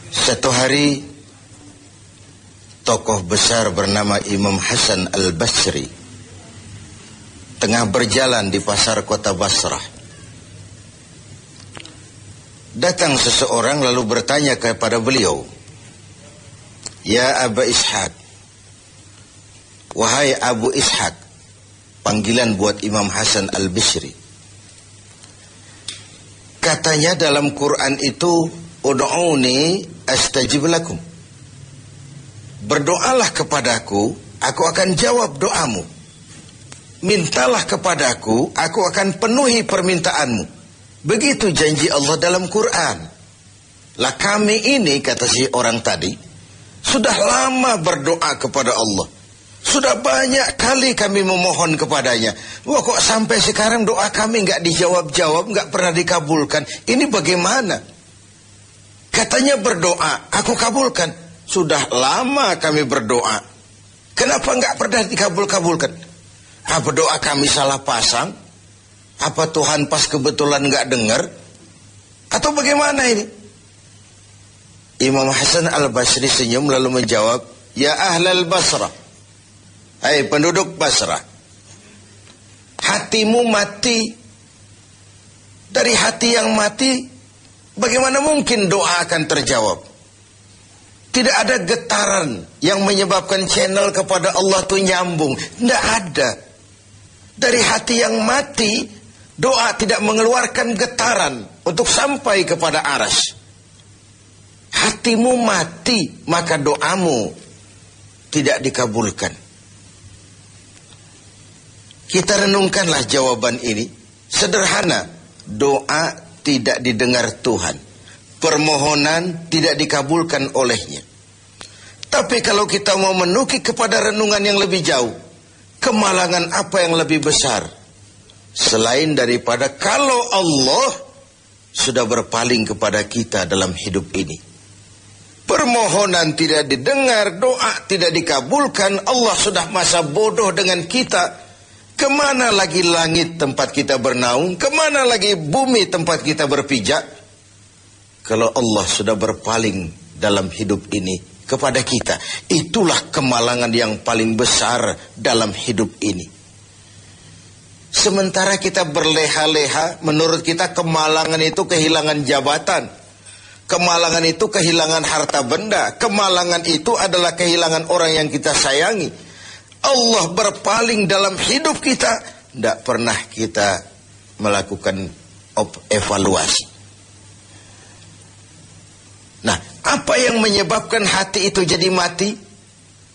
Satu hari tokoh besar bernama Imam Hasan Al-Basri tengah berjalan di pasar kota Basrah. Datang seseorang lalu bertanya kepada beliau, "Ya Aba Ishaq," wahai Abu Ishaq, panggilan buat Imam Hasan Al-Basri. Katanya dalam Quran itu, "Ud'uni astajib lakum." Berdoalah kepadaku, aku akan jawab doamu. Mintalah kepadaku, aku akan penuhi permintaanmu. Begitu janji Allah dalam Quran. Lah kami ini, kata si orang tadi, sudah lama berdoa kepada Allah. Sudah banyak kali kami memohon kepadanya. Wah, kok sampai sekarang doa kami nggak dijawab-jawab, nggak pernah dikabulkan. Ini bagaimana? Katanya berdoa, aku kabulkan. Sudah lama kami berdoa. Kenapa nggak pernah dikabul-kabulkan? Apa doa kami salah pasang? Apa Tuhan pas kebetulan nggak dengar? Atau bagaimana ini? Imam Hasan Al-Basri senyum lalu menjawab, "Ya ahlal Basrah, hai penduduk Basrah, hatimu mati. Dari hati yang mati, bagaimana mungkin doa akan terjawab? Tidak ada getaran yang menyebabkan channel kepada Allah itu nyambung. Tidak ada. Dari hati yang mati, doa tidak mengeluarkan getaran untuk sampai kepada aras. Hatimu mati, maka doamu tidak dikabulkan." Kita renungkanlah jawaban ini. Sederhana, doa tidak didengar Tuhan. Permohonan tidak dikabulkan olehnya. Tapi kalau kita mau menukik kepada renungan yang lebih jauh, kemalangan apa yang lebih besar selain daripada kalau Allah sudah berpaling kepada kita dalam hidup ini? Permohonan tidak didengar, doa tidak dikabulkan, Allah sudah masa bodoh dengan kita. Kemana lagi langit tempat kita bernaung? Kemana lagi bumi tempat kita berpijak? Kalau Allah sudah berpaling dalam hidup ini kepada kita, itulah kemalangan yang paling besar dalam hidup ini. Sementara kita berleha-leha, menurut kita kemalangan itu kehilangan jabatan. Kemalangan itu kehilangan harta benda. Kemalangan itu adalah kehilangan orang yang kita sayangi. Allah berpaling dalam hidup kita, tidak pernah kita melakukan evaluasi. Nah, apa yang menyebabkan hati itu jadi mati?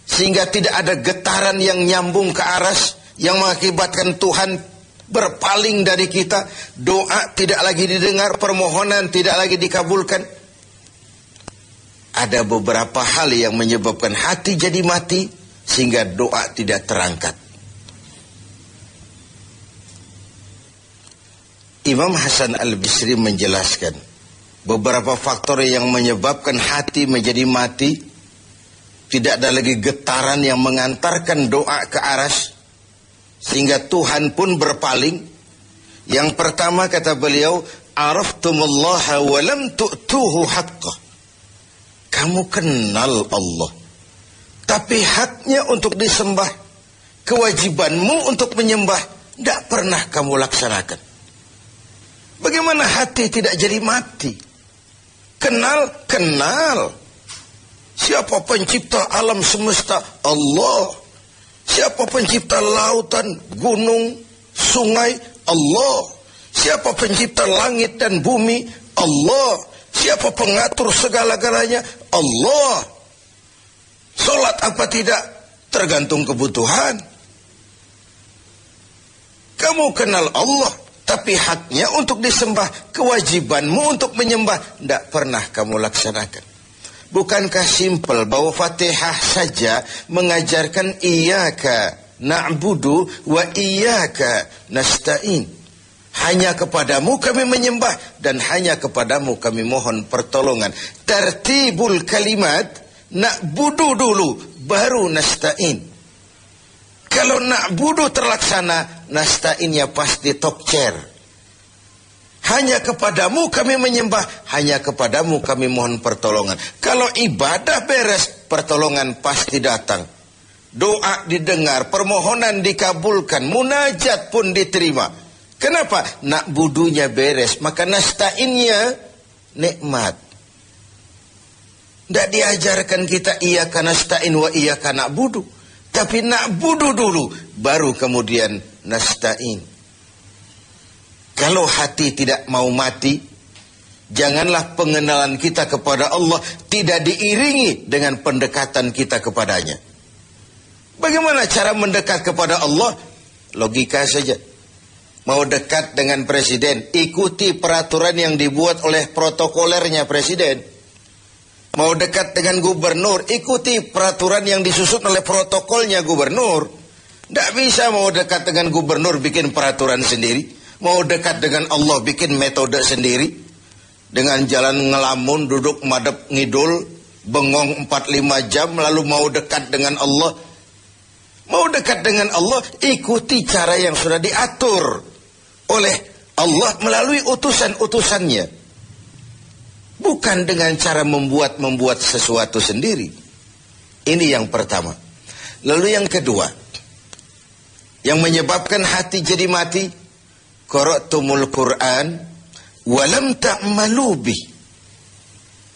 Sehingga tidak ada getaran yang nyambung ke aras, yang mengakibatkan Tuhan berpaling dari kita. Doa tidak lagi didengar, permohonan tidak lagi dikabulkan. Ada beberapa hal yang menyebabkan hati jadi mati, sehingga doa tidak terangkat. Imam Hasan Al-Basri menjelaskan beberapa faktor yang menyebabkan hati menjadi mati. Tidak ada lagi getaran yang mengantarkan doa ke aras, sehingga Tuhan pun berpaling. Yang pertama kata beliau, "Araftumullaha wa lam tu'tuhu haqqah." Kamu kenal Allah, tapi haknya untuk disembah, kewajibanmu untuk menyembah, tidak pernah kamu laksanakan. Bagaimana hati tidak jadi mati? Kenal. Siapa pencipta alam semesta? Allah. Siapa pencipta lautan, gunung, sungai? Allah. Siapa pencipta langit dan bumi? Allah. Siapa pengatur segala-galanya? Allah. Solat apa tidak? Tergantung kebutuhan. Kamu kenal Allah, tapi haknya untuk disembah, kewajibanmu untuk menyembah, tidak pernah kamu laksanakan. Bukankah simpel bahwa Fatihah saja mengajarkan iyyaka na'budu wa iyyaka nasta'in? Hanya kepadamu kami menyembah dan hanya kepadamu kami mohon pertolongan. Tertibul kalimat, na'budu dulu, baru nasta'in. Kalau na'budu terlaksana, nasta'innya pasti top chair. Hanya kepadamu kami menyembah, hanya kepadamu kami mohon pertolongan. Kalau ibadah beres, pertolongan pasti datang. Doa didengar, permohonan dikabulkan, munajat pun diterima. Kenapa? Nak budunya beres, maka nasta'innya nikmat. Tidak diajarkan kita iyyaka nasta'in wa iyyaka na'budu, tapi na'budu dulu, baru kemudian nasta'in. Kalau hati tidak mau mati, janganlah pengenalan kita kepada Allah tidak diiringi dengan pendekatan kita kepadanya. Bagaimana cara mendekat kepada Allah? Logika saja. Mau dekat dengan presiden, ikuti peraturan yang dibuat oleh protokolernya presiden. Mau dekat dengan gubernur, ikuti peraturan yang disusun oleh protokolnya gubernur. Tidak bisa mau dekat dengan gubernur bikin peraturan sendiri. Mau dekat dengan Allah bikin metode sendiri. Dengan jalan ngelamun, duduk madep ngidul, bengong 4-5 jam, lalu mau dekat dengan Allah. Mau dekat dengan Allah, ikuti cara yang sudah diatur oleh Allah melalui utusan-utusannya. Bukan dengan cara membuat sesuatu sendiri. Ini yang pertama. Lalu yang kedua, yang menyebabkan hati jadi mati, qara'tumul Qur'an walam ta'malu bih.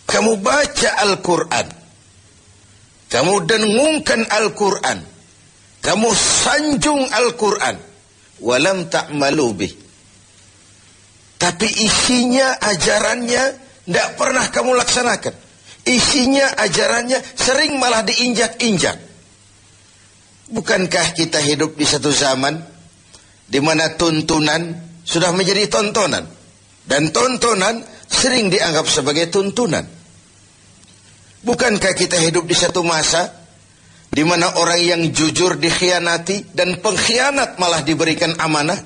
Kamu baca Al-Quran, kamu dengungkan Al-Quran, kamu sanjung Al-Quran, walam ta'malu bih, tapi isinya, ajarannya tidak pernah kamu laksanakan. Isinya, ajarannya sering malah diinjak-injak. Bukankah kita hidup di satu zaman di mana tuntunan sudah menjadi tontonan, dan tontonan sering dianggap sebagai tuntunan? Bukankah kita hidup di satu masa di mana orang yang jujur dikhianati dan pengkhianat malah diberikan amanah?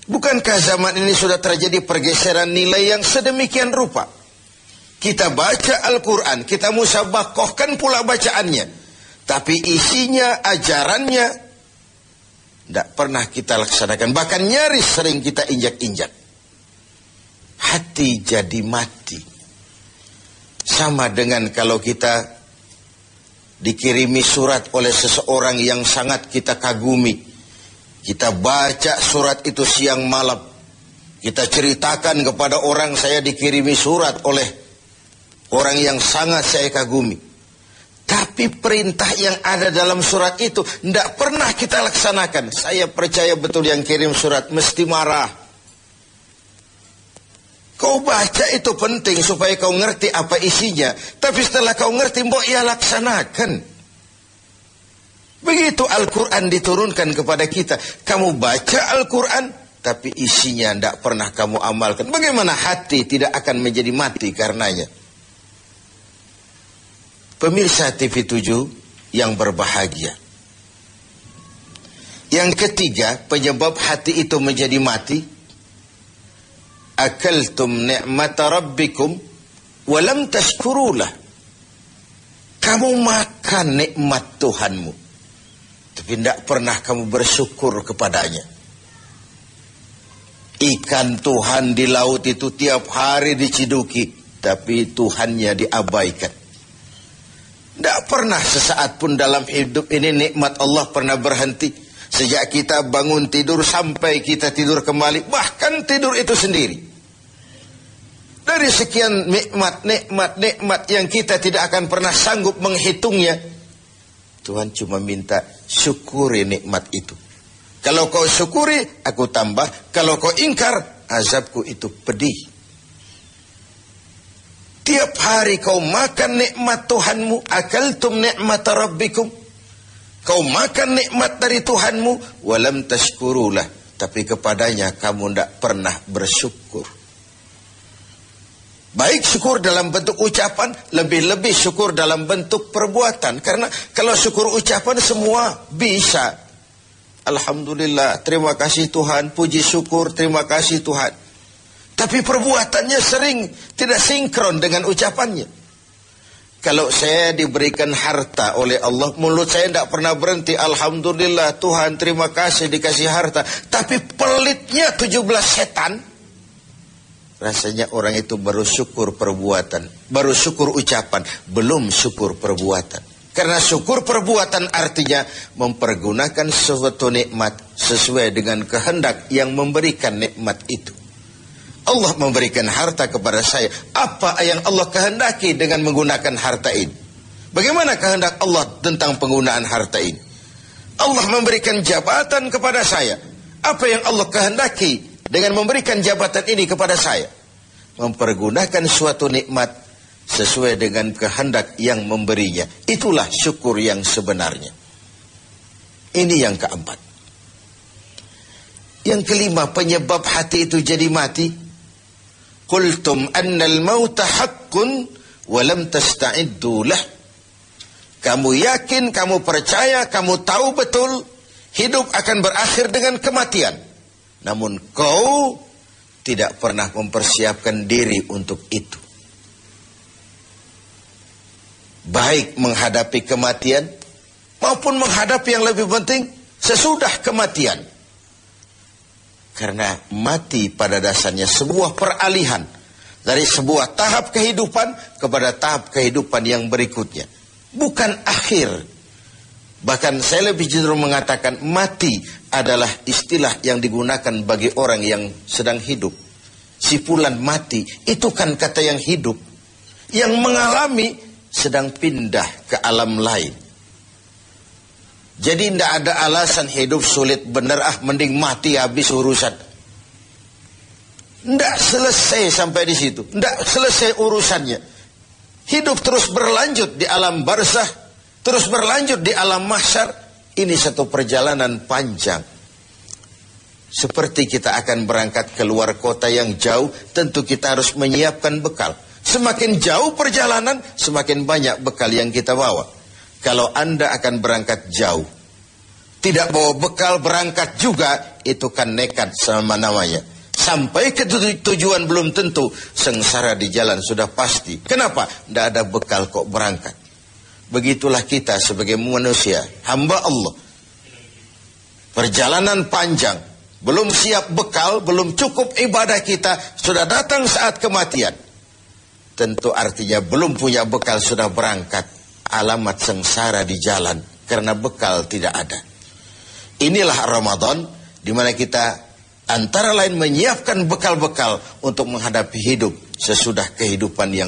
Bukankah zaman ini sudah terjadi pergeseran nilai yang sedemikian rupa? Kita baca Al-Quran, kita musabakohkan pula bacaannya, tapi isinya, ajarannya tidak pernah kita laksanakan. Bahkan nyaris sering kita injak-injak. Hati jadi mati. Sama dengan kalau kita dikirimi surat oleh seseorang yang sangat kita kagumi. Kita baca surat itu siang malam. Kita ceritakan kepada orang, saya dikirimi surat oleh orang yang sangat saya kagumi. Tapi perintah yang ada dalam surat itu tidak pernah kita laksanakan. Saya percaya betul yang kirim surat mesti marah. Kau baca itu penting supaya kau ngerti apa isinya. Tapi setelah kau ngerti, mbok ya laksanakan. Begitu Al-Quran diturunkan kepada kita. Kamu baca Al-Quran, tapi isinya tidak pernah kamu amalkan. Bagaimana hati tidak akan menjadi mati karenanya? Pemirsa TV 7 yang berbahagia. Yang ketiga, penyebab hati itu menjadi mati, akaltum ni'mata rabbikum walam tashkurulah. Kamu makan nikmat Tuhanmu, tapi tidak pernah kamu bersyukur kepadanya. Ikan Tuhan di laut itu tiap hari diciduki, tapi Tuhannya diabaikan. Tidak pernah sesaat pun dalam hidup ini nikmat Allah pernah berhenti. Sejak kita bangun tidur sampai kita tidur kembali, bahkan tidur itu sendiri. Dari sekian nikmat yang kita tidak akan pernah sanggup menghitungnya, Tuhan cuma minta syukuri nikmat itu. Kalau kau syukuri, aku tambah. Kalau kau ingkar, azabku itu pedih. Tiap hari kau makan nikmat Tuhanmu, akaltum ni'mata rabbikum. Kau makan nikmat dari Tuhanmu, walam tashkurulah. Tapi kepadanya kamu tidak pernah bersyukur. Baik syukur dalam bentuk ucapan, lebih-lebih syukur dalam bentuk perbuatan. Karena kalau syukur ucapan semua bisa. Alhamdulillah, terima kasih Tuhan, puji syukur, terima kasih Tuhan. Tapi perbuatannya sering tidak sinkron dengan ucapannya. Kalau saya diberikan harta oleh Allah, mulut saya tidak pernah berhenti. Alhamdulillah Tuhan, terima kasih dikasih harta. Tapi pelitnya 17 setan. Rasanya orang itu baru syukur perbuatan, baru syukur ucapan, belum syukur perbuatan. Karena syukur perbuatan artinya mempergunakan suatu nikmat sesuai dengan kehendak yang memberikan nikmat itu. Allah memberikan harta kepada saya. Apa yang Allah kehendaki dengan menggunakan harta ini? Bagaimana kehendak Allah tentang penggunaan harta ini? Allah memberikan jabatan kepada saya. Apa yang Allah kehendaki dengan memberikan jabatan ini kepada saya? Mempergunakan suatu nikmat sesuai dengan kehendak yang memberinya. Itulah syukur yang sebenarnya. Ini yang keempat. Yang kelima, penyebab hati itu jadi mati. Qultum annal mauta haqqun wa lam tasta'iddu lah. Kamu yakin, kamu percaya, kamu tahu betul hidup akan berakhir dengan kematian. Namun kau tidak pernah mempersiapkan diri untuk itu. Baik menghadapi kematian maupun menghadapi yang lebih penting sesudah kematian. Karena mati pada dasarnya sebuah peralihan dari sebuah tahap kehidupan kepada tahap kehidupan yang berikutnya. Bukan akhir. Bahkan saya lebih cenderung mengatakan mati adalah istilah yang digunakan bagi orang yang sedang hidup. Sipulan mati itu kan kata yang hidup. Yang mengalami sedang pindah ke alam lain. Jadi tidak ada alasan hidup sulit benar, mending mati habis urusan. Tidak selesai sampai di situ. Tidak selesai urusannya. Hidup terus berlanjut di alam barzah, terus berlanjut di alam mahsyar. Ini satu perjalanan panjang. Seperti kita akan berangkat keluar kota yang jauh, tentu kita harus menyiapkan bekal. Semakin jauh perjalanan, semakin banyak bekal yang kita bawa. Kalau Anda akan berangkat jauh, tidak bawa bekal berangkat juga, itu kan nekat sama namanya. Sampai ke tujuan belum tentu, sengsara di jalan sudah pasti. Kenapa? Tidak ada bekal kok berangkat. Begitulah kita sebagai manusia, hamba Allah. Perjalanan panjang, belum siap bekal, belum cukup ibadah kita, sudah datang saat kematian. Tentu artinya belum punya bekal sudah berangkat. Alamat sengsara di jalan karena bekal tidak ada. Inilah Ramadan di mana kita antara lain menyiapkan bekal-bekal untuk menghadapi hidup sesudah kehidupan yang